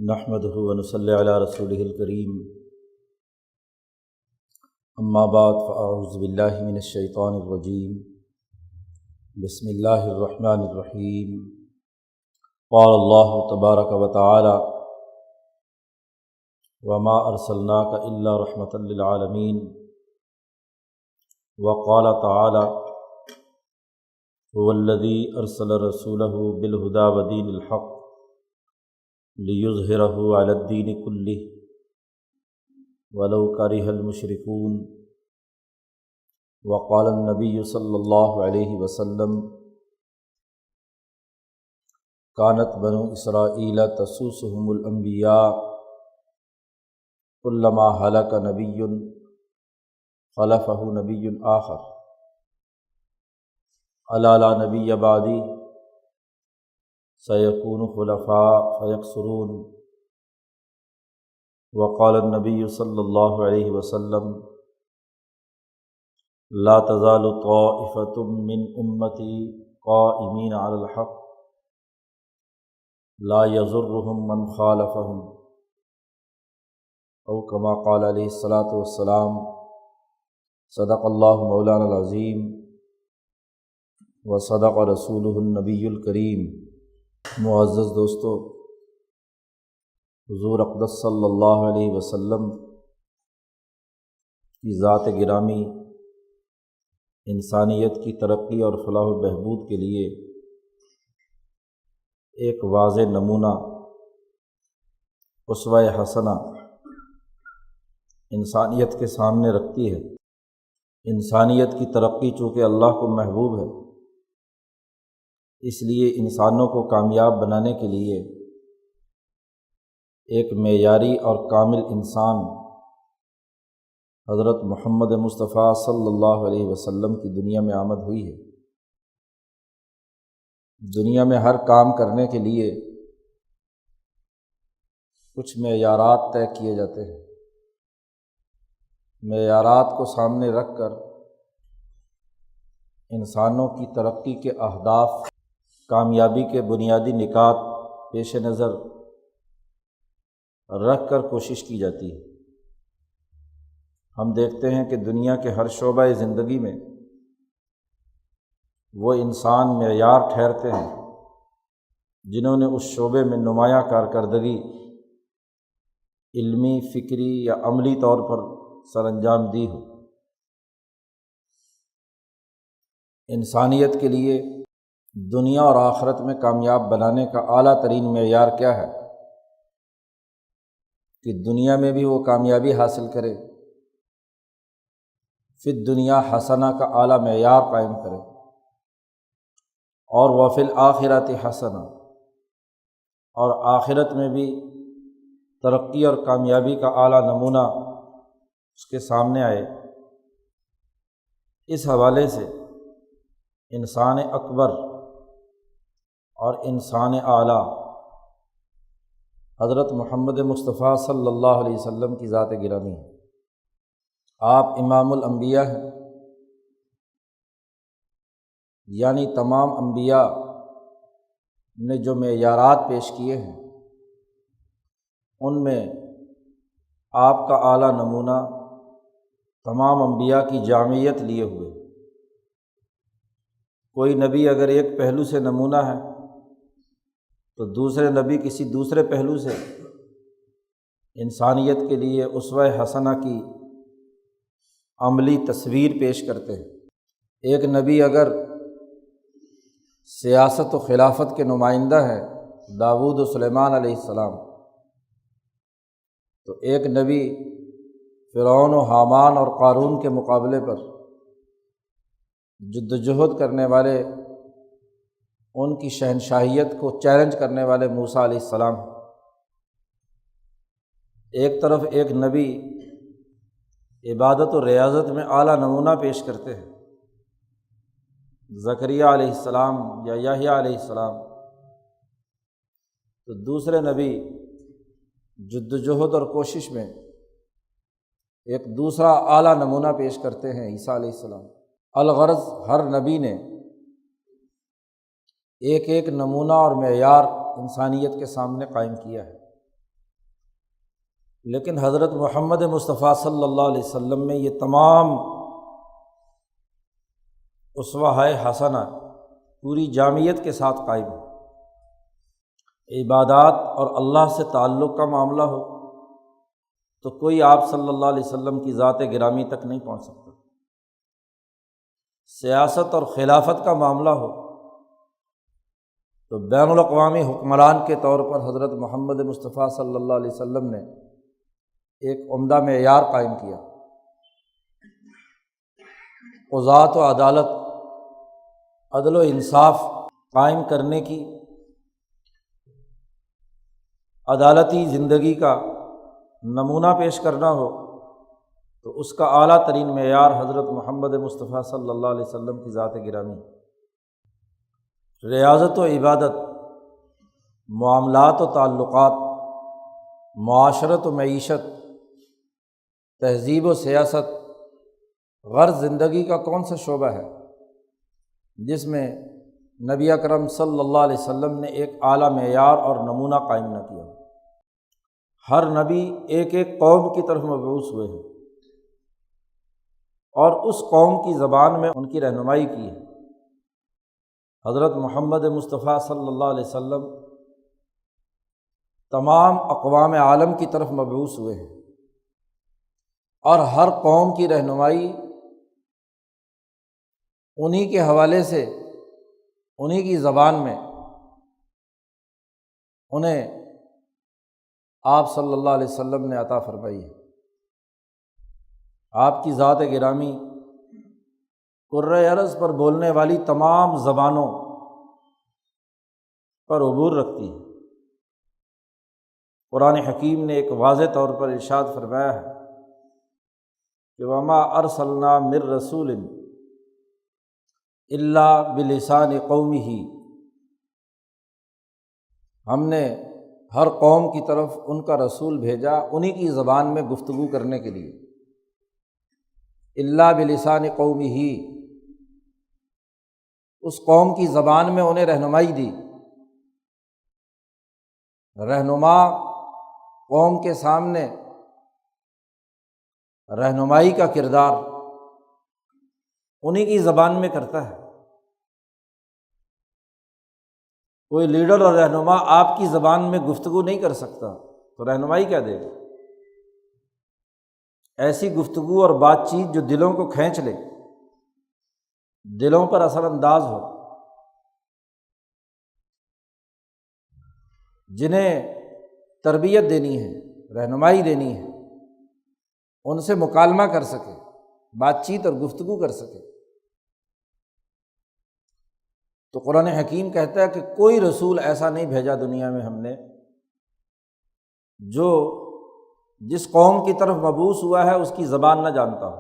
نحمدہ ونصلی علی رسولہ الکریم، اما بعد فاعوذ باللہ من الشیطان الرجیم، بسم اللہ الرحمن الرحیم۔ قال اللہ تبارک و تعالی وما ارسلناک الا رحمۃ للعالمین، وقال تعالی هو الذی ارسل رسولہ بالہدی ودین الحق لِيُظْهِرَهُ عَلَى الدِّينِ كُلِّهِ وَلَوْ كَرِهَ الْمُشْرِكُونَ۔ وقال النبي صلی اللہ علیہ وسلم كانت بنو اسرائیل تسوسهم الانبیاء كلما هلك نبی خلفه نبی آخر الا لا نبی بعدی سیکون خلفاء فیکثرون۔ وقال النبی صلی اللہ علیہ وسلم لا تزال طائفة من امتی قائمین علی الحق لا یضرهم من خالفهم، او کما قال علیہ الصلاۃ والسلام۔ صدق اللہ مولانا العظیم وصدق رسولہ النبی الکریم۔ معزز دوستو، حضور اقدس صلی اللہ علیہ وسلم کی ذات گرامی انسانیت کی ترقی اور فلاح و بہبود کے لیے ایک واضح نمونہ، اسوہ حسنہ انسانیت کے سامنے رکھتی ہے۔ انسانیت کی ترقی چونکہ اللہ کو محبوب ہے، اس لیے انسانوں کو کامیاب بنانے کے لیے ایک معیاری اور کامل انسان حضرت محمد مصطفیٰ صلی اللہ علیہ وسلم کی دنیا میں آمد ہوئی ہے۔ دنیا میں ہر کام کرنے کے لیے کچھ معیارات طے کیے جاتے ہیں۔ معیارات کو سامنے رکھ کر انسانوں کی ترقی کے اہداف، کامیابی کے بنیادی نکات پیش نظر رکھ کر کوشش کی جاتی ہے۔ ہم دیکھتے ہیں کہ دنیا کے ہر شعبہ زندگی میں وہ انسان معیار ٹھہرتے ہیں جنہوں نے اس شعبے میں نمایاں کارکردگی علمی، فکری یا عملی طور پر سر انجام دی ہو۔ انسانیت کے لیے دنیا اور آخرت میں کامیاب بنانے کا اعلیٰ ترین معیار کیا ہے کہ دنیا میں بھی وہ کامیابی حاصل کرے، فی الدنیا حسنہ کا اعلیٰ معیار قائم کرے، اور وفی الآخرۃ حسنہ، اور آخرت میں بھی ترقی اور کامیابی کا اعلیٰ نمونہ اس کے سامنے آئے۔ اس حوالے سے انسان اکبر اور انسان اعلیٰ حضرت محمد مصطفیٰ صلی اللہ علیہ وسلم کی ذات گرامی ہے۔ آپ امام الانبیاء ہیں، یعنی تمام انبیاء نے جو معیارات پیش کیے ہیں ان میں آپ کا اعلیٰ نمونہ تمام انبیاء کی جامعیت لیے ہوئے۔ کوئی نبی اگر ایک پہلو سے نمونہ ہے تو دوسرے نبی کسی دوسرے پہلو سے انسانیت کے لیے اسوہ حسنہ کی عملی تصویر پیش کرتے ہیں۔ ایک نبی اگر سیاست و خلافت کے نمائندہ ہے، داؤد و سلیمان علیہ السلام، تو ایک نبی فرعون و حامان اور قارون کے مقابلے پر جدوجہد کرنے والے، ان کی شہنشاہیت کو چیلنج کرنے والے موسیٰ علیہ السلام۔ ایک طرف ایک نبی عبادت و ریاضت میں اعلیٰ نمونہ پیش کرتے ہیں، زکریا علیہ السلام یا یحییٰ علیہ السلام، تو دوسرے نبی جدوجہد اور کوشش میں ایک دوسرا اعلیٰ نمونہ پیش کرتے ہیں، عیسیٰ علیہ السلام۔ الغرض ہر نبی نے ایک ایک نمونہ اور معیار انسانیت کے سامنے قائم کیا ہے۔ لیکن حضرت محمد مصطفیٰ صلی اللہ علیہ وسلم میں یہ تمام اسوہ حسنہ پوری جامعیت کے ساتھ قائم ہے۔ عبادات اور اللہ سے تعلق کا معاملہ ہو تو کوئی آپ صلی اللہ علیہ وسلم کی ذات گرامی تک نہیں پہنچ سکتا۔ سیاست اور خلافت کا معاملہ ہو تو بین الاقوامی حکمران کے طور پر حضرت محمد مصطفیٰ صلی اللہ علیہ وسلم نے ایک عمدہ معیار قائم کیا۔ قضات و عدالت، عدل و انصاف قائم کرنے کی، عدالتی زندگی کا نمونہ پیش کرنا ہو تو اس کا اعلیٰ ترین معیار حضرت محمد مصطفیٰ صلی اللہ علیہ وسلم کی ذات گرامی۔ ریاضت و عبادت، معاملات و تعلقات، معاشرت و معیشت، تہذیب و سیاست، غرض زندگی کا کون سا شعبہ ہے جس میں نبی اکرم صلی اللہ علیہ وسلم نے ایک اعلیٰ معیار اور نمونہ قائم نہ کیا؟ ہر نبی ایک ایک قوم کی طرف مبعوث ہوئے ہیں اور اس قوم کی زبان میں ان کی رہنمائی کی ہے۔ حضرت محمد مصطفیٰ صلی اللہ علیہ وسلم تمام اقوام عالم کی طرف مبعوث ہوئے ہیں اور ہر قوم کی رہنمائی انہی کے حوالے سے، انہی کی زبان میں انہیں آپ صلی اللہ علیہ وسلم نے عطا فرمائی ہے۔ آپ کی ذات گرامی کرۂ ارض پر بولنے والی تمام زبانوں پر عبور رکھتی ہے۔ قرآن حکیم نے ایک واضح طور پر ارشاد فرمایا ہے کہ وما ارسلنا من رسول الا بلسان قومہ، ہم نے ہر قوم کی طرف ان کا رسول بھیجا انہی کی زبان میں گفتگو کرنے کے لیے۔ الا بلسان قومہ، اس قوم کی زبان میں انہیں رہنمائی دی۔ رہنما قوم کے سامنے رہنمائی کا کردار انہی کی زبان میں کرتا ہے۔ کوئی لیڈر اور رہنما آپ کی زبان میں گفتگو نہیں کر سکتا تو رہنمائی کیا دے گا؟ ایسی گفتگو اور بات چیت جو دلوں کو کھینچ لے، دلوں پر اثر انداز ہو، جنہیں تربیت دینی ہے، رہنمائی دینی ہے، ان سے مکالمہ کر سکے، بات چیت اور گفتگو کر سکے۔ تو قرآن حکیم کہتا ہے کہ کوئی رسول ایسا نہیں بھیجا دنیا میں ہم نے جو جس قوم کی طرف مبعوث ہوا ہے اس کی زبان نہ جانتا ہو،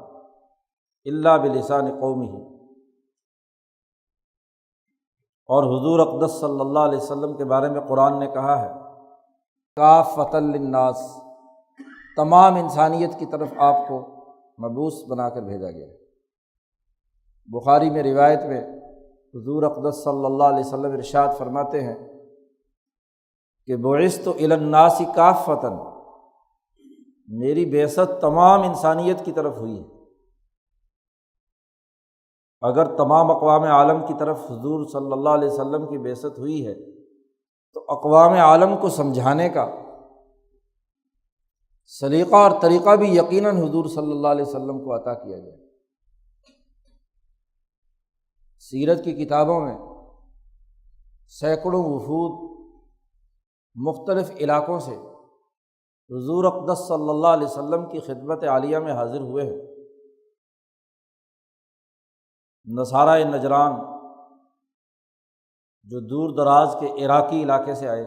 الا بلسان قومہ۔ اور حضور اقدس صلی اللہ علیہ وسلم کے بارے میں قرآن نے کہا ہے کافۃ للناس، تمام انسانیت کی طرف آپ کو مبعوث بنا کر بھیجا گیا۔ بخاری میں روایت میں حضور اقدس صلی اللہ علیہ وسلم ارشاد فرماتے ہیں کہ بعثت الی الناس کافۃ، میری بعثت تمام انسانیت کی طرف ہوئی ہے۔ اگر تمام اقوام عالم کی طرف حضور صلی اللہ علیہ وسلم کی بعثت ہوئی ہے تو اقوام عالم کو سمجھانے کا سلیقہ اور طریقہ بھی یقیناً حضور صلی اللہ علیہ وسلم کو عطا کیا گیا۔ سیرت کی کتابوں میں سینکڑوں وفود مختلف علاقوں سے حضور اقدس صلی اللہ علیہ وسلم کی خدمت عالیہ میں حاضر ہوئے ہیں۔ نصارہ نجران جو دور دراز کے عراقی علاقے سے آئے،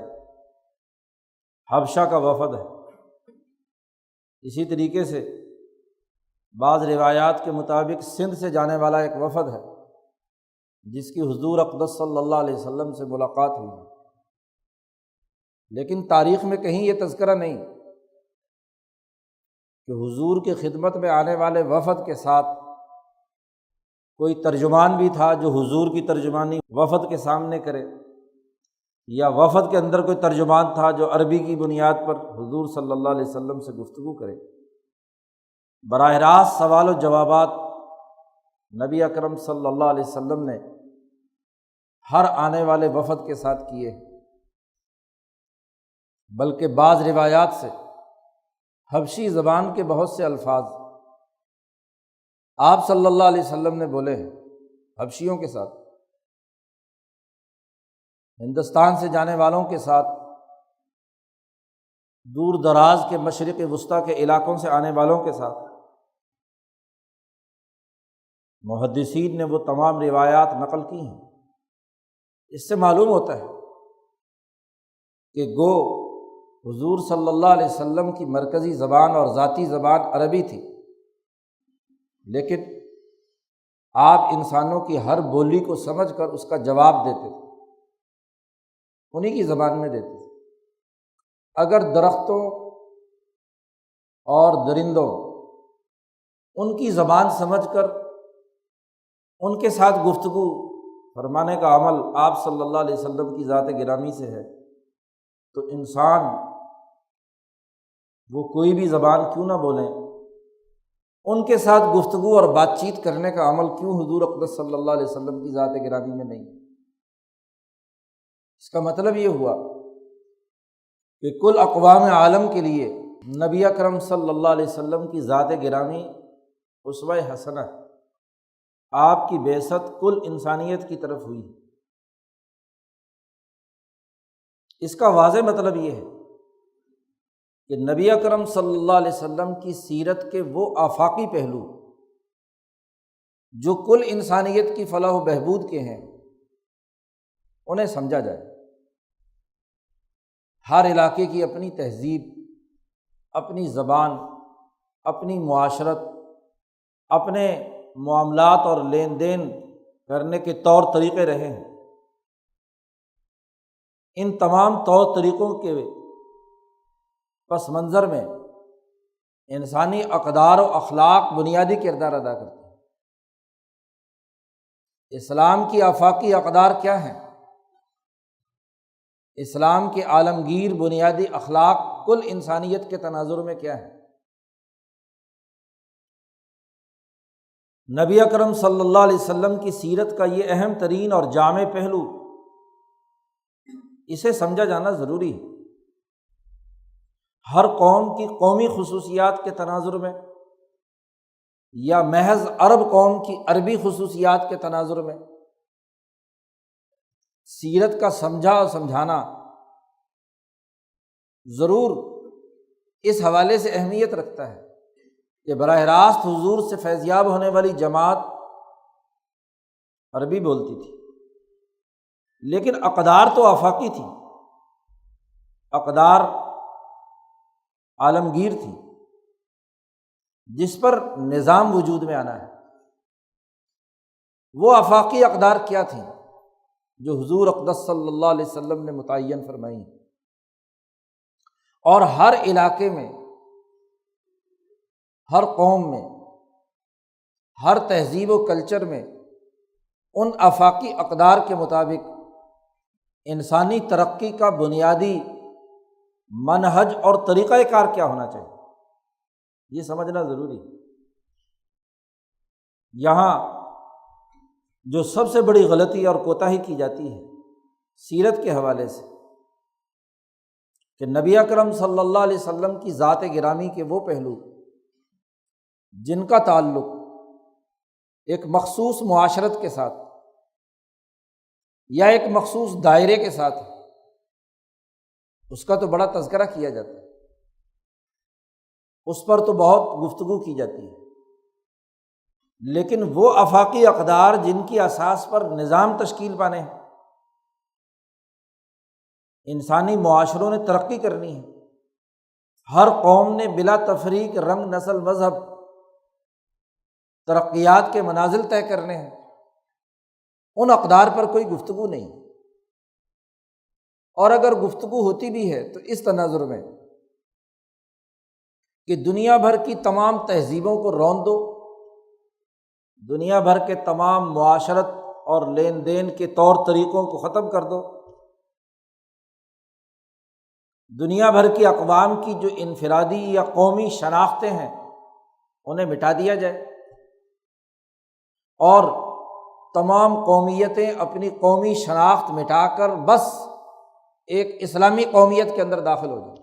حبشہ کا وفد ہے۔ اسی طریقے سے بعض روایات کے مطابق سندھ سے جانے والا ایک وفد ہے جس کی حضور اقدس صلی اللہ علیہ وسلم سے ملاقات ہوئی ہے، لیکن تاریخ میں کہیں یہ تذکرہ نہیں کہ حضور کی خدمت میں آنے والے وفد کے ساتھ کوئی ترجمان بھی تھا جو حضور کی ترجمانی وفد کے سامنے کرے، یا وفد کے اندر کوئی ترجمان تھا جو عربی کی بنیاد پر حضور صلی اللہ علیہ وسلم سے گفتگو کرے، براہ راست سوال و جوابات نبی اکرم صلی اللہ علیہ وسلم نے ہر آنے والے وفد کے ساتھ کیے، بلکہ بعض روایات سے حبشی زبان کے بہت سے الفاظ آپ صلی اللہ علیہ وسلم نے بولے ہیں حبشیوں کے ساتھ، ہندوستان سے جانے والوں کے ساتھ، دور دراز کے مشرق وسطیٰ کے علاقوں سے آنے والوں کے ساتھ۔ محدثین نے وہ تمام روایات نقل کی ہیں۔ اس سے معلوم ہوتا ہے کہ گو حضور صلی اللہ علیہ وسلم کی مرکزی زبان اور ذاتی زبان عربی تھی، لیکن آپ انسانوں کی ہر بولی کو سمجھ کر اس کا جواب دیتے تھے، انہی کی زبان میں دیتے تھے۔ اگر درختوں اور درندوں ان کی زبان سمجھ کر ان کے ساتھ گفتگو فرمانے کا عمل آپ صلی اللہ علیہ وسلم کی ذات گرامی سے ہے، تو انسان وہ کوئی بھی زبان کیوں نہ بولیں، ان کے ساتھ گفتگو اور بات چیت کرنے کا عمل کیوں حضور اقدس صلی اللہ علیہ وسلم کی ذات گرامی میں نہیں؟ اس کا مطلب یہ ہوا کہ کل اقوام عالم کے لیے نبی اکرم صلی اللہ علیہ وسلم کی ذات گرامی اسوہ حسنہ ہے۔ آپ کی بعثت کل انسانیت کی طرف ہوئی۔ اس کا واضح مطلب یہ ہے کہ نبی اکرم صلی اللہ علیہ وسلم کی سیرت کے وہ آفاقی پہلو جو کل انسانیت کی فلاح و بہبود کے ہیں، انہیں سمجھا جائے۔ ہر علاقے کی اپنی تہذیب، اپنی زبان، اپنی معاشرت، اپنے معاملات اور لین دین کرنے کے طور طریقے رہے ہیں۔ ان تمام طور طریقوں کے پس منظر میں انسانی اقدار و اخلاق بنیادی کردار ادا کرتے ہیں۔ اسلام کی آفاقی اقدار کیا ہیں؟ اسلام کے عالمگیر بنیادی اخلاق کل انسانیت کے تناظر میں کیا ہے؟ نبی اکرم صلی اللہ علیہ وسلم کی سیرت کا یہ اہم ترین اور جامع پہلو، اسے سمجھا جانا ضروری ہے۔ ہر قوم کی قومی خصوصیات کے تناظر میں یا محض عرب قوم کی عربی خصوصیات کے تناظر میں سیرت کا سمجھا اور سمجھانا ضرور اس حوالے سے اہمیت رکھتا ہے کہ براہ راست حضور سے فیضیاب ہونے والی جماعت عربی بولتی تھی، لیکن اقدار تو آفاقی تھی، اقدار عالمگیر تھی، جس پر نظام وجود میں آنا ہے۔ وہ آفاقی اقدار کیا تھیں جو حضور اقدس صلی اللہ علیہ وسلم نے متعین فرمائی، اور ہر علاقے میں، ہر قوم میں، ہر تہذیب و کلچر میں ان آفاقی اقدار کے مطابق انسانی ترقی کا بنیادی منہج اور طریقہ کار کیا ہونا چاہیے، یہ سمجھنا ضروری ہے۔ یہاں جو سب سے بڑی غلطی اور کوتاہی کی جاتی ہے سیرت کے حوالے سے، کہ نبی اکرم صلی اللہ علیہ وسلم کی ذات گرامی کے وہ پہلو جن کا تعلق ایک مخصوص معاشرت کے ساتھ یا ایک مخصوص دائرے کے ساتھ ہے، اس کا تو بڑا تذکرہ کیا جاتا ہے، اس پر تو بہت گفتگو کی جاتی ہے، لیکن وہ آفاقی اقدار جن کی اساس پر نظام تشکیل پانے ہیں، انسانی معاشروں نے ترقی کرنی ہے، ہر قوم نے بلا تفریق رنگ، نسل، مذہب ترقیات کے منازل طے کرنے ہیں، ان اقدار پر کوئی گفتگو نہیں، اور اگر گفتگو ہوتی بھی ہے تو اس تناظر میں کہ دنیا بھر کی تمام تہذیبوں کو رون دو، دنیا بھر کے تمام معاشرت اور لین دین کے طور طریقوں کو ختم کر دو، دنیا بھر کی اقوام کی جو انفرادی یا قومی شناختیں ہیں انہیں مٹا دیا جائے اور تمام قومیتیں اپنی قومی شناخت مٹا کر بس ایک اسلامی قومیت کے اندر داخل ہو جائے۔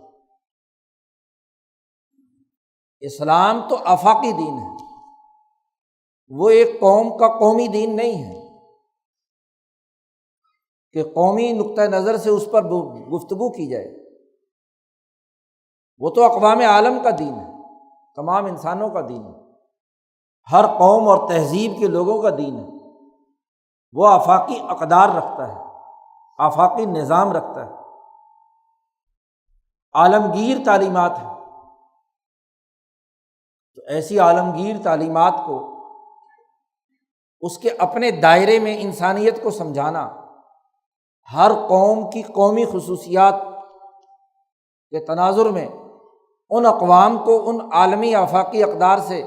اسلام تو آفاقی دین ہے، وہ ایک قوم کا قومی دین نہیں ہے کہ قومی نقطہ نظر سے اس پر گفتگو کی جائے۔ وہ تو اقوام عالم کا دین ہے، تمام انسانوں کا دین ہے، ہر قوم اور تہذیب کے لوگوں کا دین ہے۔ وہ آفاقی اقدار رکھتا ہے، آفاقی نظام رکھتا ہے، عالمگیر تعلیمات ہیں۔ تو ایسی عالمگیر تعلیمات کو اس کے اپنے دائرے میں انسانیت کو سمجھانا، ہر قوم کی قومی خصوصیات کے تناظر میں ان اقوام کو ان عالمی آفاقی اقدار سے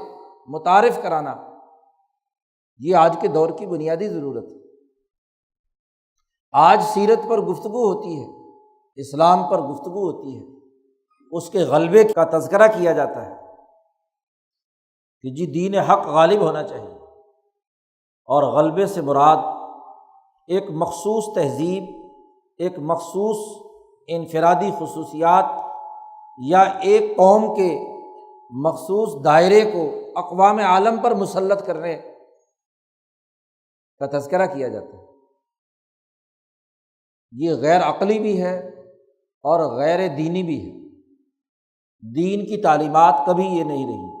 متعارف کرانا، یہ آج کے دور کی بنیادی ضرورت ہے۔ آج سیرت پر گفتگو ہوتی ہے، اسلام پر گفتگو ہوتی ہے، اس کے غلبے کا تذکرہ کیا جاتا ہے کہ جی دین حق غالب ہونا چاہیے، اور غلبے سے مراد ایک مخصوص تہذیب، ایک مخصوص انفرادی خصوصیات یا ایک قوم کے مخصوص دائرے کو اقوام عالم پر مسلط کرنے کا تذکرہ کیا جاتا ہے۔ یہ غیر عقلی بھی ہے اور غیر دینی بھی ہے۔ دین کی تعلیمات کبھی یہ نہیں رہی۔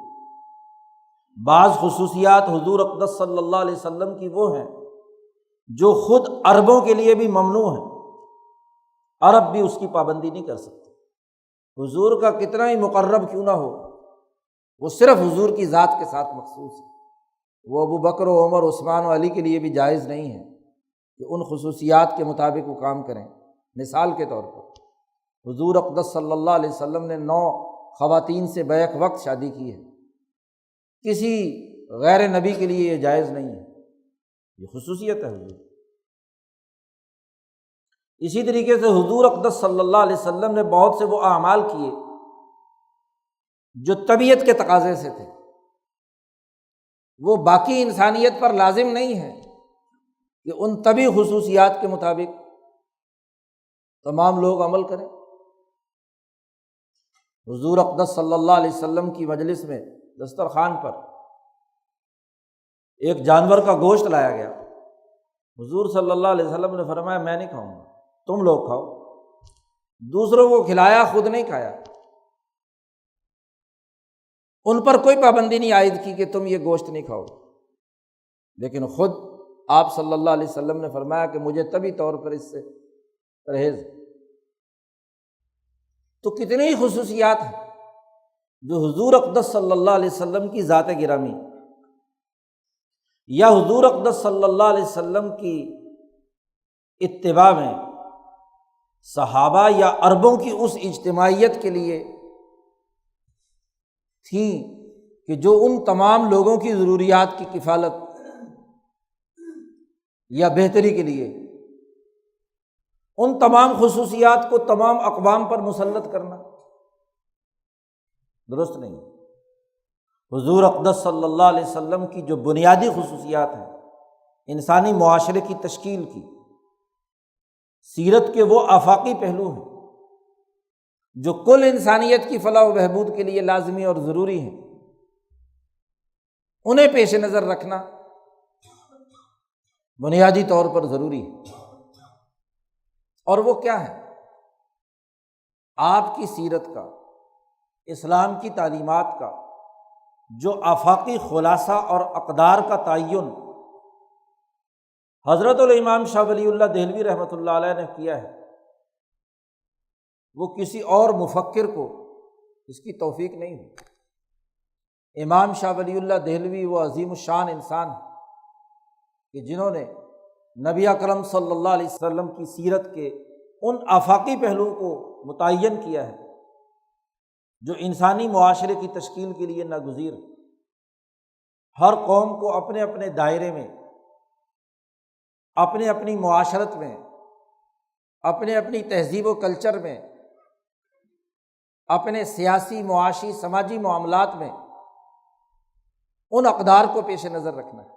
بعض خصوصیات حضور اقدس صلی اللہ علیہ وسلم کی وہ ہیں جو خود عربوں کے لیے بھی ممنوع ہیں، عرب بھی اس کی پابندی نہیں کر سکتے۔ حضور کا کتنا ہی مقرب کیوں نہ ہو، وہ صرف حضور کی ذات کے ساتھ مخصوص ہے۔ وہ ابو بکر و عمر عثمان و علی کے لیے بھی جائز نہیں ہے کہ ان خصوصیات کے مطابق وہ کام کریں۔ مثال کے طور پر حضور اقدس صلی اللہ علیہ وسلم نے 9 خواتین سے بیک وقت شادی کی ہے، کسی غیر نبی کے لیے یہ جائز نہیں ہے، یہ خصوصیت ہے حضور۔ اسی طریقے سے حضور اقدس صلی اللہ علیہ وسلم نے بہت سے وہ اعمال کیے جو طبیعت کے تقاضے سے تھے، وہ باقی انسانیت پر لازم نہیں ہے کہ ان طبی خصوصیات کے مطابق تمام لوگ عمل کریں۔ حضور اقدس صلی اللہ علیہ وسلم کی مجلس میں دسترخوان پر ایک جانور کا گوشت لایا گیا، حضور صلی اللہ علیہ وسلم نے فرمایا میں نہیں کھاؤں گا، تم لوگ کھاؤ۔ دوسروں کو کھلایا، خود نہیں کھایا۔ ان پر کوئی پابندی نہیں عائد کی کہ تم یہ گوشت نہیں کھاؤ، لیکن خود آپ صلی اللہ علیہ وسلم نے فرمایا کہ مجھے طبی طور پر اس سے پرہیز۔ تو کتنی خصوصیات ہیں جو حضور اقدس صلی اللہ علیہ وسلم کی ذات گرامی یا حضور اقدس صلی اللہ علیہ وسلم کی اتباع میں صحابہ یا عربوں کی اس اجتماعیت کے لیے تھیں کہ جو ان تمام لوگوں کی ضروریات کی کفالت یا بہتری کے لیے ان تمام خصوصیات کو تمام اقوام پر مسلط کرنا درست نہیں۔ حضور اقدس صلی اللہ علیہ وسلم کی جو بنیادی خصوصیات ہیں انسانی معاشرے کی تشکیل کی، سیرت کے وہ آفاقی پہلو ہیں جو کل انسانیت کی فلاح و بہبود کے لیے لازمی اور ضروری ہیں، انہیں پیش نظر رکھنا بنیادی طور پر ضروری ہے۔ اور وہ کیا ہے؟ آپ کی سیرت کا، اسلام کی تعلیمات کا جو آفاقی خلاصہ اور اقدار کا تعین حضرت الامام شاہ ولی اللہ دہلوی رحمۃ اللہ علیہ نے کیا ہے، وہ کسی اور مفکر کو اس کی توفیق نہیں ہوئی۔ امام شاہ ولی اللہ دہلوی وہ عظیم الشان انسان ہیں کہ جنہوں نے نبی اکرم صلی اللہ علیہ وسلم کی سیرت کے ان آفاقی پہلوؤں کو متعین کیا ہے جو انسانی معاشرے کی تشکیل کے لیے ناگزیر ہے۔ ہر قوم کو اپنے اپنے دائرے میں، اپنے اپنی معاشرت میں، اپنے اپنی تہذیب و کلچر میں اپنے سیاسی، معاشی، سماجی معاملات میں ان اقدار کو پیش نظر رکھنا ہے،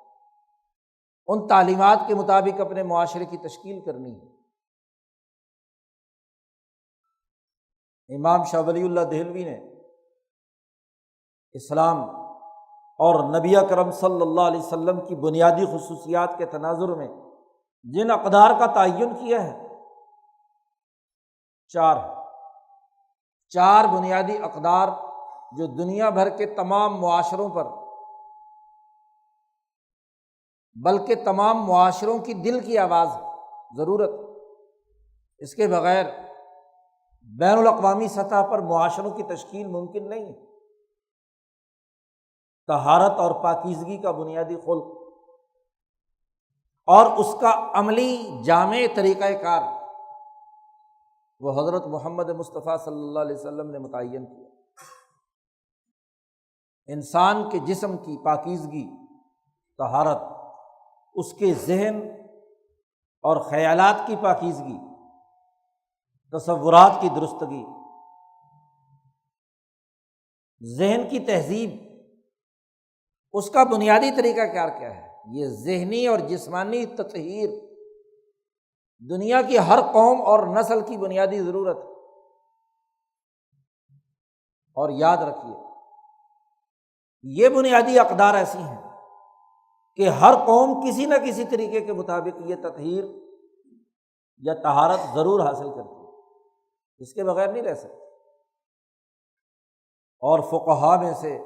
ان تعلیمات کے مطابق اپنے معاشرے کی تشکیل کرنی ہے۔ امام شاہ ولی اللہ دہلوی نے اسلام اور نبی اکرم صلی اللہ علیہ وسلم کی بنیادی خصوصیات کے تناظر میں جن اقدار کا تعین کیا ہے، چار بنیادی اقدار جو دنیا بھر کے تمام معاشروں پر، بلکہ تمام معاشروں کی دل کی آواز ہے، ضرورت، اس کے بغیر بین الاقوامی سطح پر معاشروں کی تشکیل ممکن نہیں ہے۔ طہارت اور پاکیزگی کا بنیادی خلق اور اس کا عملی جامع طریقہ کار وہ حضرت محمد مصطفیٰ صلی اللہ علیہ وسلم نے متعین کیا۔ انسان کے جسم کی پاکیزگی، طہارت، اس کے ذہن اور خیالات کی پاکیزگی، تصورات کی درستگی، ذہن کی تہذیب، اس کا بنیادی طریقہ کار کیا ہے؟ یہ ذہنی اور جسمانی تطہیر دنیا کی ہر قوم اور نسل کی بنیادی ضرورت ہے۔ اور یاد رکھیے، یہ بنیادی اقدار ایسی ہیں کہ ہر قوم کسی نہ کسی طریقے کے مطابق یہ تطہیر یا طہارت ضرور حاصل کرتی ہے، اس کے بغیر نہیں رہ سکتی۔ اور فقہاء میں سے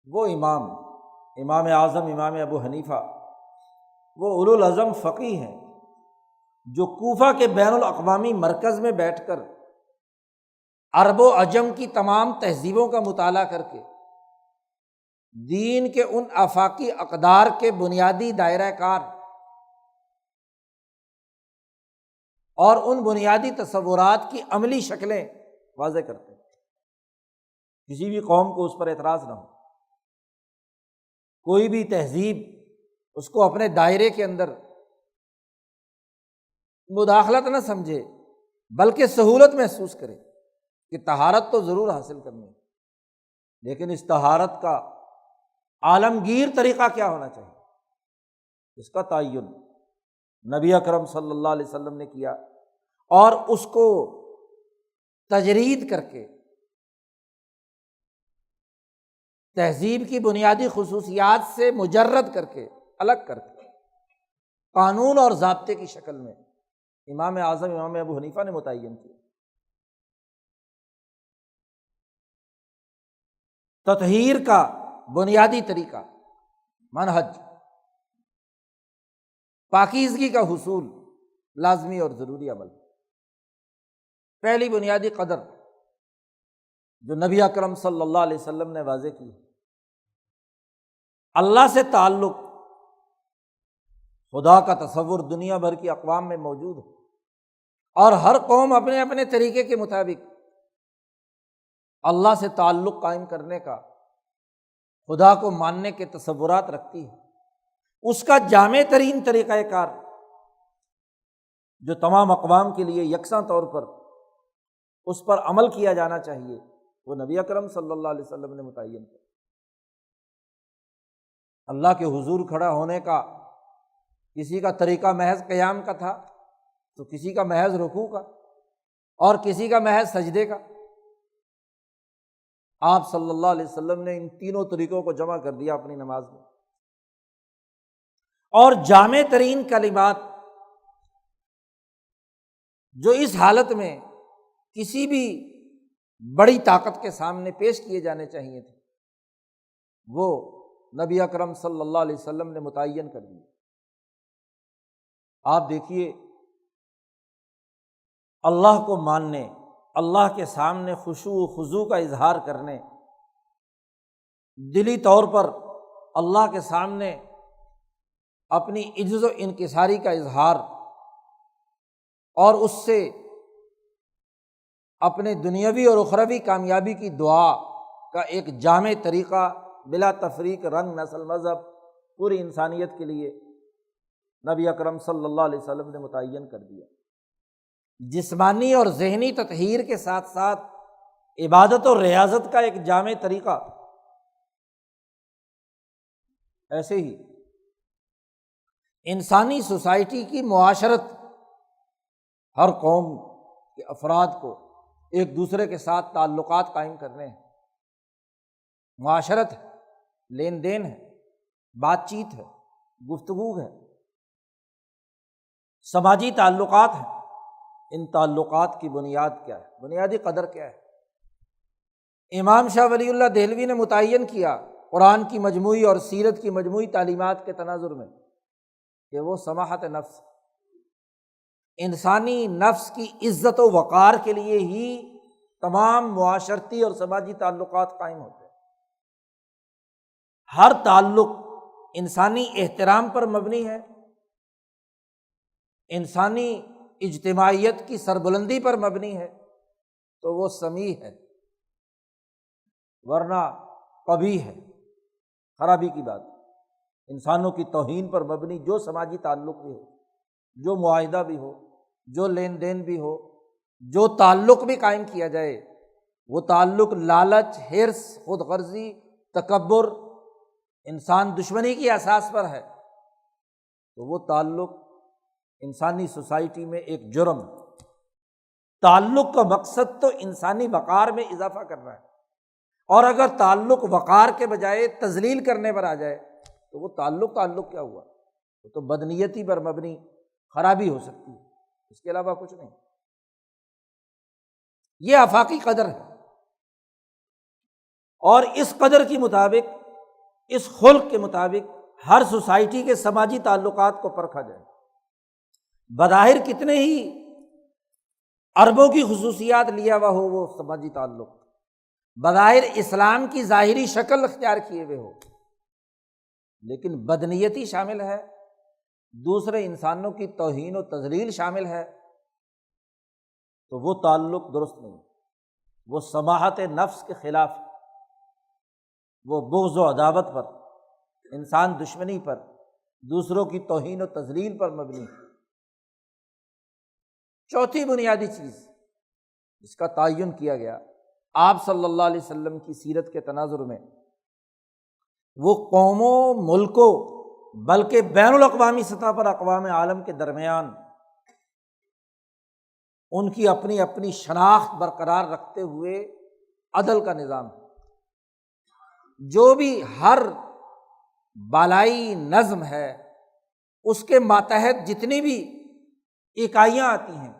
وہ امام اعظم امام ابو حنیفہ، وہ اولو العزم فقیہ ہیں جو کوفہ کے بین الاقوامی مرکز میں بیٹھ کر عرب و عجم کی تمام تہذیبوں کا مطالعہ کر کے دین کے ان آفاقی اقدار کے بنیادی دائرہ کار اور ان بنیادی تصورات کی عملی شکلیں واضح کرتے ہیں، کسی بھی قوم کو اس پر اعتراض نہ ہو، کوئی بھی تہذیب اس کو اپنے دائرے کے اندر مداخلت نہ سمجھے، بلکہ سہولت محسوس کرے کہ طہارت تو ضرور حاصل کرنی ہے، لیکن اس طہارت کا عالمگیر طریقہ کیا ہونا چاہیے، اس کا تعین نبی اکرم صلی اللہ علیہ وسلم نے کیا، اور اس کو تجرید کر کے تہذیب کی بنیادی خصوصیات سے مجرد کر کے، الگ کر کے قانون اور ضابطے کی شکل میں امام اعظم امام ابو حنیفہ نے متعین کیا۔ تطہیر کا بنیادی طریقہ، منہج، پاکیزگی کا حصول، لازمی اور ضروری عمل۔ پہلی بنیادی قدر جو نبی اکرم صلی اللہ علیہ وسلم نے واضح کی، اللہ سے تعلق، خدا کا تصور دنیا بھر کی اقوام میں موجود ہے، اور ہر قوم اپنے اپنے طریقے کے مطابق اللہ سے تعلق قائم کرنے کا، خدا کو ماننے کے تصورات رکھتی ہے۔ اس کا جامع ترین طریقہ کار جو تمام اقوام کے لیے یکساں طور پر اس پر عمل کیا جانا چاہیے، وہ نبی اکرم صلی اللہ علیہ وسلم نے متعین کیا۔ اللہ کے حضور کھڑا ہونے کا کسی کا طریقہ محض قیام کا تھا، تو کسی کا محض رکوع کا، اور کسی کا محض سجدے کا۔ آپ صلی اللہ علیہ وسلم نے ان تینوں طریقوں کو جمع کر دیا اپنی نماز میں، اور جامع ترین کلمات جو اس حالت میں کسی بھی بڑی طاقت کے سامنے پیش کیے جانے چاہیے تھے، وہ نبی اکرم صلی اللہ علیہ وسلم نے متعین کر دیے۔ آپ دیکھیے، اللہ کو ماننے، اللہ کے سامنے خشوع و خضوع کا اظہار کرنے، دلی طور پر اللہ کے سامنے اپنی عجز و انکساری کا اظہار، اور اس سے اپنے دنیاوی اور اخروی کامیابی کی دعا کا ایک جامع طریقہ بلا تفریق، رنگ، نسل، مذہب، پوری انسانیت کے لیے نبی اکرم صلی اللہ علیہ وسلم نے متعین کر دیا۔ جسمانی اور ذہنی تطہیر کے ساتھ ساتھ عبادت اور ریاضت کا ایک جامع طریقہ۔ ایسے ہی انسانی سوسائٹی کی معاشرت، ہر قوم کے افراد کو ایک دوسرے کے ساتھ تعلقات قائم کرنے ہیں، معاشرت ہے، لین دین ہے، بات چیت ہے، گفتگو ہے، سماجی تعلقات ہیں۔ ان تعلقات کی بنیاد کیا ہے؟ بنیادی قدر کیا ہے؟ امام شاہ ولی اللہ دہلوی نے متعین کیا قرآن کی مجموعی اور سیرت کی مجموعی تعلیمات کے تناظر میں کہ وہ سماحت نفس، انسانی نفس کی عزت و وقار کے لیے ہی تمام معاشرتی اور سماجی تعلقات قائم ہوتے ہیں۔ ہر تعلق انسانی احترام پر مبنی ہے، انسانی اجتماعیت کی سربلندی پر مبنی ہے، تو وہ سمیح ہے، ورنہ قبیح ہے، خرابی کی بات۔ انسانوں کی توہین پر مبنی جو سماجی تعلق بھی ہو، جو معاہدہ بھی ہو، جو لین دین بھی ہو، جو تعلق بھی قائم کیا جائے، وہ تعلق لالچ، حرص، خود غرضی، تکبر، انسان دشمنی کی اساس پر ہے، تو وہ تعلق انسانی سوسائٹی میں ایک جرم ہے۔ تعلق کا مقصد تو انسانی وقار میں اضافہ کرنا ہے، اور اگر تعلق وقار کے بجائے تذلیل کرنے پر آ جائے تو وہ تعلق کیا ہوا؟ وہ تو بدنیتی پر مبنی خرابی ہو سکتی ہے، اس کے علاوہ کچھ نہیں۔ یہ آفاقی قدر ہے، اور اس قدر کے مطابق، اس خلق کے مطابق ہر سوسائٹی کے سماجی تعلقات کو پرکھا جائے۔ بظاہر کتنے ہی اربوں کی خصوصیات لیا ہوا ہو وہ سماجی تعلق، بظاہر اسلام کی ظاہری شکل اختیار کیے ہوئے ہو، لیکن بدنیتی شامل ہے، دوسرے انسانوں کی توہین و تذلیل شامل ہے، تو وہ تعلق درست نہیں، وہ سماحت نفس کے خلاف، وہ بغض و عداوت پر، انسان دشمنی پر، دوسروں کی توہین و تذلیل پر مبنی ہے۔ چوتھی بنیادی چیز جس کا تعین کیا گیا آپ صلی اللہ علیہ وسلم کی سیرت کے تناظر میں، وہ قوموں، ملکوں، بلکہ بین الاقوامی سطح پر اقوام عالم کے درمیان ان کی اپنی اپنی شناخت برقرار رکھتے ہوئے عدل کا نظام ہے۔ جو بھی ہر بالائی نظم ہے اس کے ماتحت جتنی بھی اکائیاں آتی ہیں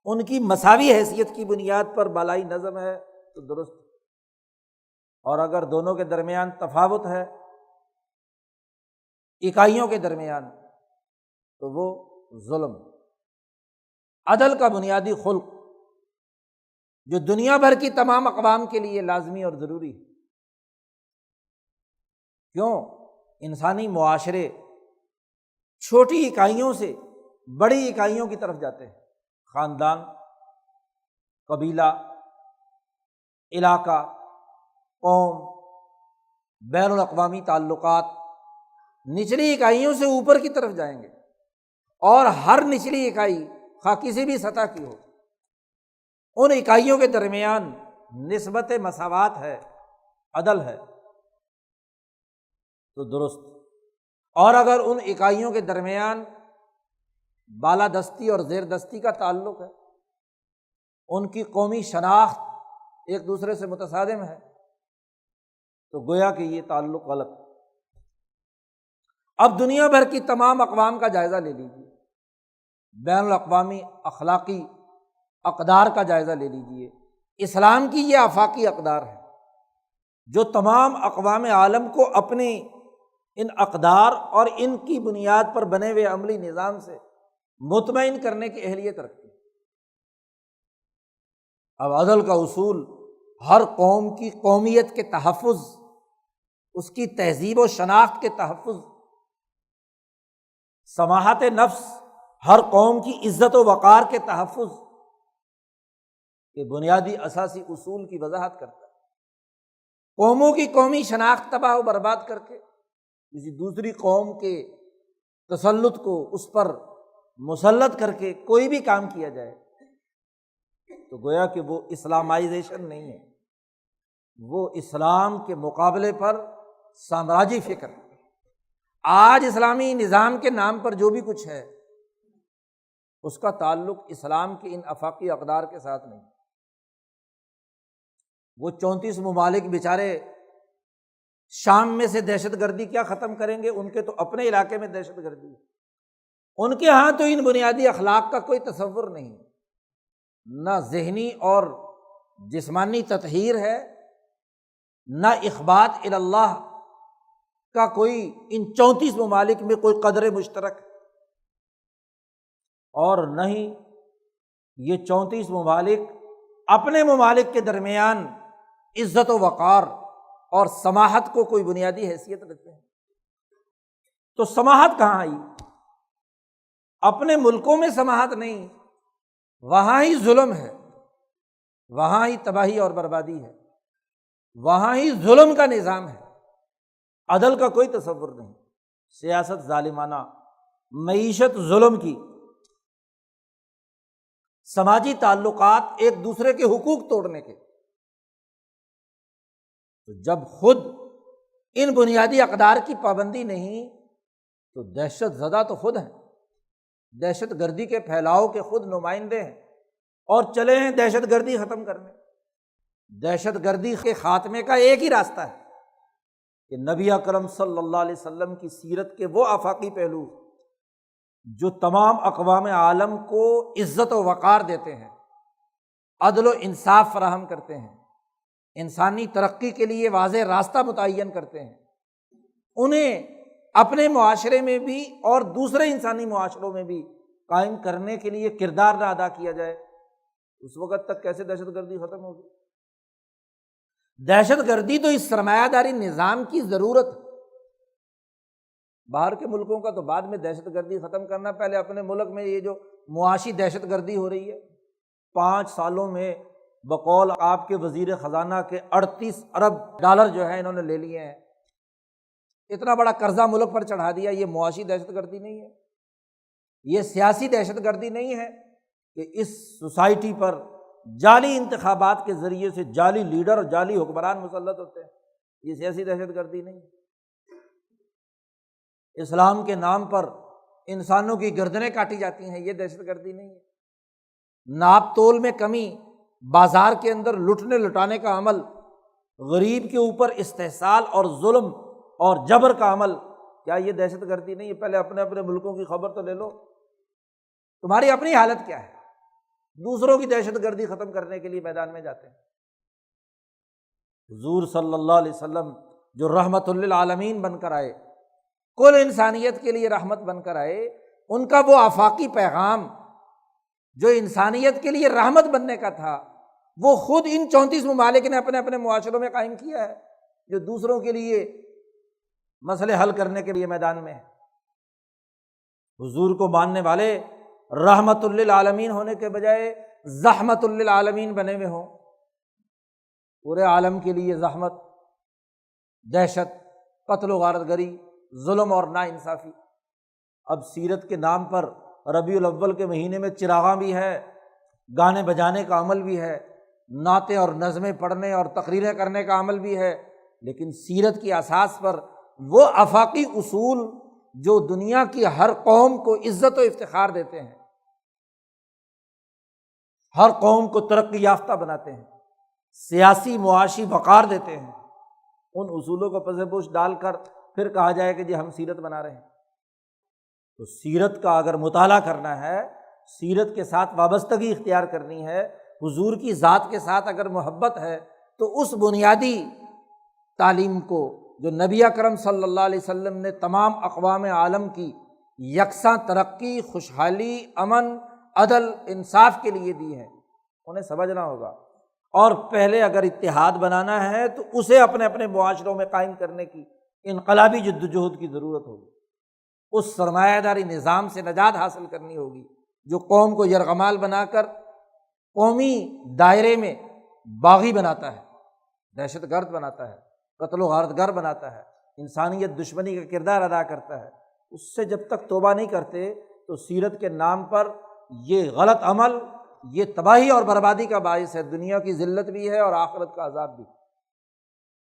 ان کی مساوی حیثیت کی بنیاد پر بالائی نظم ہے تو درست، اور اگر دونوں کے درمیان تفاوت ہے اکائیوں کے درمیان تو وہ ظلم۔ عدل کا بنیادی خلق جو دنیا بھر کی تمام اقوام کے لیے لازمی اور ضروری ہے۔ کیوں؟ انسانی معاشرے چھوٹی اکائیوں سے بڑی اکائیوں کی طرف جاتے ہیں، خاندان، قبیلہ، علاقہ، قوم، بین الاقوامی تعلقات نچلی اکائیوں سے اوپر کی طرف جائیں گے، اور ہر نچلی اکائی خواہ کسی بھی سطح کی ہو ان اکائیوں کے درمیان نسبت مساوات ہے، عدل ہے تو درست۔ اور اگر ان اکائیوں کے درمیان بالادستی اور زیر دستی کا تعلق ہے، ان کی قومی شناخت ایک دوسرے سے متصادم ہے، تو گویا کہ یہ تعلق غلط۔ اب دنیا بھر کی تمام اقوام کا جائزہ لے لیجیے، بین الاقوامی اخلاقی اقدار کا جائزہ لے لیجیے۔ اسلام کی یہ آفاقی اقدار ہے جو تمام اقوام عالم کو اپنی ان اقدار اور ان کی بنیاد پر بنے ہوئے عملی نظام سے مطمئن کرنے کی اہلیت رکھتی ہے۔ اب عدل کا اصول ہر قوم کی قومیت کے تحفظ، اس کی تہذیب و شناخت کے تحفظ، سماحت نفس، ہر قوم کی عزت و وقار کے تحفظ کے بنیادی اساسی اصول کی وضاحت کرتا ہے۔ قوموں کی قومی شناخت تباہ و برباد کر کے کسی دوسری قوم کے تسلط کو اس پر مسلط کر کے کوئی بھی کام کیا جائے تو گویا کہ وہ اسلامائزیشن نہیں ہے، وہ اسلام کے مقابلے پر سامراجی فکر۔ آج اسلامی نظام کے نام پر جو بھی کچھ ہے اس کا تعلق اسلام کے ان آفاقی اقدار کے ساتھ نہیں۔ وہ 34 ممالک بیچارے شام میں سے دہشت گردی کیا ختم کریں گے، ان کے تو اپنے علاقے میں دہشت گردی ہے، ان کے ہاں تو ان بنیادی اخلاق کا کوئی تصور نہیں، نہ ذہنی اور جسمانی تطہیر ہے، نہ اخبات الی اللہ کا کوئی ان 34 ممالک میں کوئی قدر مشترک، اور نہ ہی یہ 34 ممالک اپنے ممالک کے درمیان عزت و وقار اور سماحت کو کوئی بنیادی حیثیت رکھتے ہیں۔ تو سماحت کہاں آئی؟ اپنے ملکوں میں سماحت نہیں، وہاں ہی ظلم ہے، وہاں ہی تباہی اور بربادی ہے، وہاں ہی ظلم کا نظام ہے، عدل کا کوئی تصور نہیں، سیاست ظالمانہ، معیشت ظلم کی، سماجی تعلقات ایک دوسرے کے حقوق توڑنے کے۔ تو جب خود ان بنیادی اقدار کی پابندی نہیں تو دہشت زدہ تو خود ہیں، دہشت گردی کے پھیلاؤ کے خود نمائندے ہیں، اور چلے ہیں دہشت گردی ختم کرنے۔ دہشت گردی کے خاتمے کا ایک ہی راستہ ہے کہ نبی اکرم صلی اللہ علیہ وسلم کی سیرت کے وہ آفاقی پہلو جو تمام اقوام عالم کو عزت و وقار دیتے ہیں، عدل و انصاف فراہم کرتے ہیں، انسانی ترقی کے لیے واضح راستہ متعین کرتے ہیں، انہیں اپنے معاشرے میں بھی اور دوسرے انسانی معاشروں میں بھی قائم کرنے کے لیے کردار نہ ادا کیا جائے، اس وقت تک کیسے دہشت گردی ختم ہوگی؟ دہشت گردی تو اس سرمایہ داری نظام کی ضرورت، باہر کے ملکوں کا تو بعد میں دہشت گردی ختم کرنا، پہلے اپنے ملک میں یہ جو معاشی دہشت گردی ہو رہی ہے، 5 سالوں میں بقول آپ کے وزیر خزانہ کے 38 ارب ڈالر جو ہے انہوں نے لے لیے ہیں، اتنا بڑا قرضہ ملک پر چڑھا دیا۔ یہ معاشی دہشت گردی نہیں ہے، یہ سیاسی دہشت گردی نہیں ہے کہ اس سوسائٹی پر جعلی انتخابات کے ذریعے سے جعلی لیڈر اور جعلی حکمران مسلط ہوتے ہیں، یہ سیاسی دہشت گردی نہیں ہے۔ اسلام کے نام پر انسانوں کی گردنیں کاٹی جاتی ہیں، یہ دہشت گردی نہیں ہے۔ ناپ تول میں کمی، بازار کے اندر لٹنے لٹانے کا عمل، غریب کے اوپر استحصال اور ظلم اور جبر کا عمل، کیا یہ دہشت گردی نہیں ہے؟ پہلے اپنے اپنے ملکوں کی خبر تو لے لو، تمہاری اپنی حالت کیا ہے؟ دوسروں کی دہشت گردی ختم کرنے کے لیے میدان میں جاتے ہیں۔ حضور صلی اللہ علیہ وسلم جو رحمت للعالمین بن کر آئے، کل انسانیت کے لیے رحمت بن کر آئے، ان کا وہ آفاقی پیغام جو انسانیت کے لیے رحمت بننے کا تھا، وہ خود ان 34 ممالک نے اپنے اپنے معاشروں میں قائم کیا ہے، جو دوسروں کے لیے مسئلے حل کرنے کے لیے میدان میں ہے۔ حضور کو ماننے والے رحمت للعالمین ہونے کے بجائے زحمت للعالمین بنے ہوئے ہوں، پورے عالم کے لیے زحمت، دہشت، قتل و غارت گری، ظلم اور ناانصافی۔ اب سیرت کے نام پر ربیع الاول کے مہینے میں چراغاں بھی ہے، گانے بجانے کا عمل بھی ہے، نعتیں اور نظمیں پڑھنے اور تقریریں کرنے کا عمل بھی ہے، لیکن سیرت کی اساس پر وہ آفاقی اصول جو دنیا کی ہر قوم کو عزت و افتخار دیتے ہیں، ہر قوم کو ترقی یافتہ بناتے ہیں، سیاسی معاشی وقار دیتے ہیں، ان اصولوں کو پس پوش ڈال کر پھر کہا جائے کہ جی ہم سیرت بنا رہے ہیں۔ تو سیرت کا اگر مطالعہ کرنا ہے، سیرت کے ساتھ وابستگی اختیار کرنی ہے، حضور کی ذات کے ساتھ اگر محبت ہے، تو اس بنیادی تعلیم کو جو نبی اکرم صلی اللہ علیہ وسلم نے تمام اقوام عالم کی یکساں ترقی، خوشحالی، امن، عدل، انصاف کے لیے دی ہے، انہیں سمجھنا ہوگا۔ اور پہلے اگر اتحاد بنانا ہے تو اسے اپنے اپنے معاشروں میں قائم کرنے کی انقلابی جدوجہد کی ضرورت ہوگی، اس سرمایہ داری نظام سے نجات حاصل کرنی ہوگی جو قوم کو یرغمال بنا کر قومی دائرے میں باغی بناتا ہے، دہشت گرد بناتا ہے، قتل و غارت گر بناتا ہے، انسانیت دشمنی کا کردار ادا کرتا ہے۔ اس سے جب تک توبہ نہیں کرتے تو سیرت کے نام پر یہ غلط عمل یہ تباہی اور بربادی کا باعث ہے، دنیا کی ذلت بھی ہے اور آخرت کا عذاب بھی۔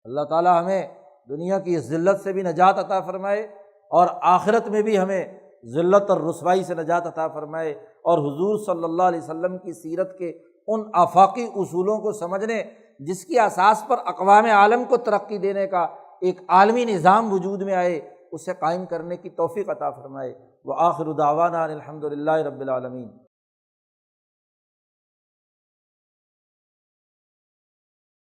اللہ تعالیٰ ہمیں دنیا کی اس ذلت سے بھی نجات عطا فرمائے اور آخرت میں بھی ہمیں ذلت اور رسوائی سے نجات عطا فرمائے، اور حضور صلی اللہ علیہ وسلم کی سیرت کے ان آفاقی اصولوں کو سمجھنے جس کی اساس پر اقوام عالم کو ترقی دینے کا ایک عالمی نظام وجود میں آئے، اسے قائم کرنے کی توفیق عطا فرمائے۔ وآخر دعوانا ان الحمد للہ رب العالمین۔